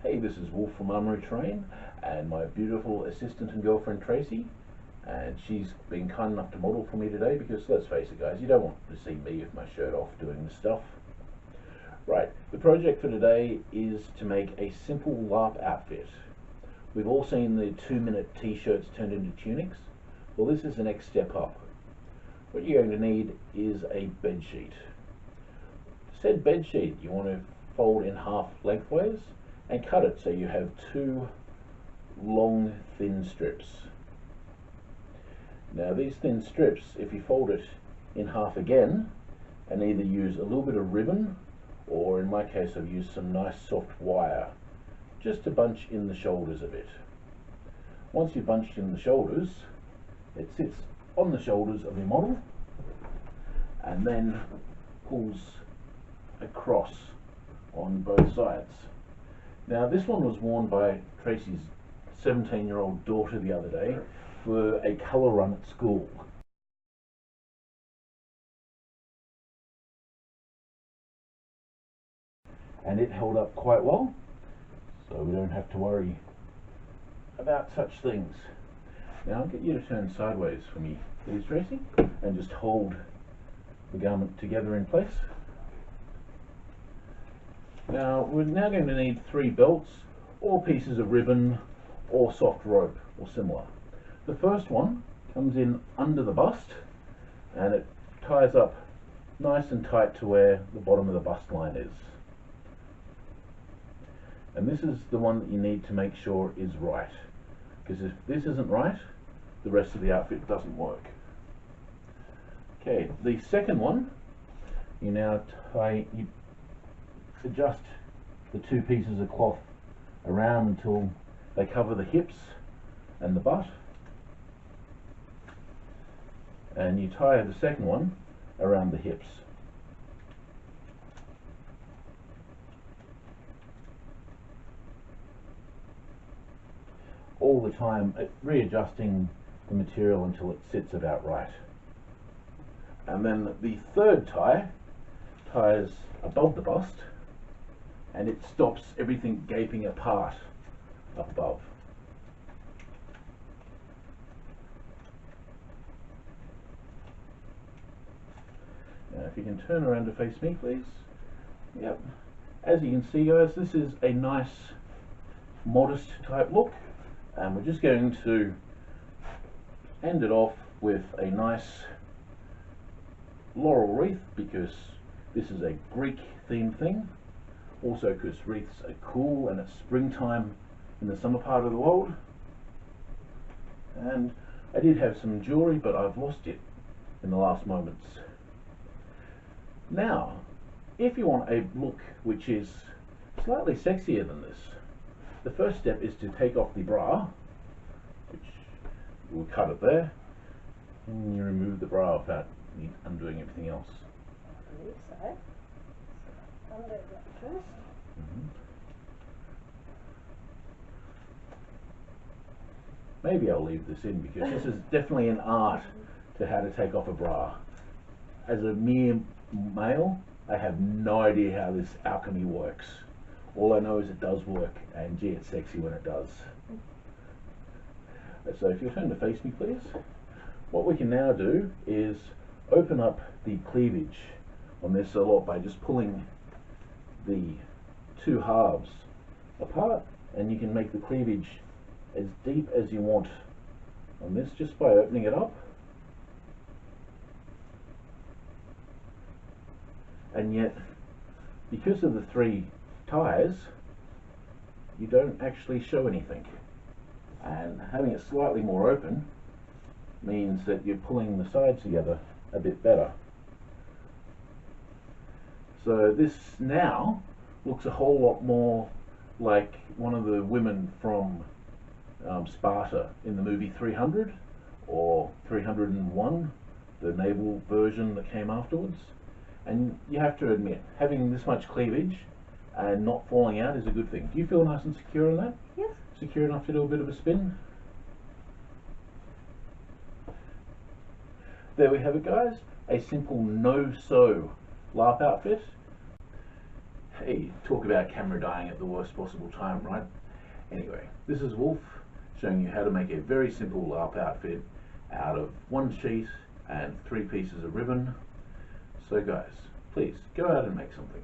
Hey, this is Wolf from Armoury-Terrain and my beautiful assistant and girlfriend Tracy, and she's been kind enough to model for me today because, let's face it guys, you don't want to see me with my shirt off doing this stuff. Right, the project for today is to make a simple LARP outfit. We've all seen the 2-minute t-shirts turned into tunics. Well, this is the next step up. What you're going to need is a bedsheet. Said bedsheet you want to fold in half lengthways and cut it so you have 2 long thin strips. Now these thin strips, if you fold it in half again and either use a little bit of ribbon, or in my case I've used some nice soft wire, just to bunch in the shoulders a bit. Once you've bunched in the shoulders, it sits on the shoulders of your model and then pulls across on both sides. Now this one was worn by Tracy's 17-year-old daughter the other day for a colour run at school. And it held up quite well, so we don't have to worry about such things. Now I'll get you to turn sideways for me, please, Tracy, and just hold the garment together in place. Now we're now going to need 3 belts or pieces of ribbon or soft rope or similar. The first one comes in under the bust and it ties up nice and tight to where the bottom of the bust line is. And this is the one that you need to make sure is right, because if this isn't right, the rest of the outfit doesn't work. Okay, the second one, you adjust the 2 pieces of cloth around until they cover the hips and the butt, and you tie the second one around the hips. All the time readjusting the material until it sits about right. And then the third tie ties above the bust and it stops everything gaping apart up above. Now if you can turn around to face me, please. Yep. As you can see guys, this is a nice modest type look, and we're just going to end it off with a nice laurel wreath, because this is a Greek themed thing. Also because wreaths are cool and it's springtime in the summer part of the world. And I did have some jewellery, but I've lost it in the last moments. Now, if you want a look which is slightly sexier than this, the first step is to take off the bra, which we'll cut it there, and you remove the bra without undoing everything else. I believe so. Undo that first. Maybe I'll leave this in because this is definitely an art to how to take off a bra. As a mere male, I have no idea how this alchemy works. All I know is it does work, and gee, it's sexy when it does. So if you'll turn to face me please. What we can now do is open up the cleavage on this a lot by just pulling the 2 halves apart, and you can make the cleavage as deep as you want on this just by opening it up. And yet, because of the 3 ties, you don't actually show anything, and having it slightly more open means that you're pulling the sides together a bit better. So this now looks a whole lot more like one of the women from Sparta in the movie 300 or 301, the naval version that came afterwards. And you have to admit, having this much cleavage and not falling out is a good thing. Do you feel nice and secure in that? Yes. Secure enough to do a bit of a spin? There we have it guys, a simple no-sew LARP outfit. Hey, talk about camera dying at the worst possible time, right? Anyway, this is Wolf showing you how to make a very simple LARP outfit out of one sheet and 3 pieces of ribbon. So guys, please go out and make something.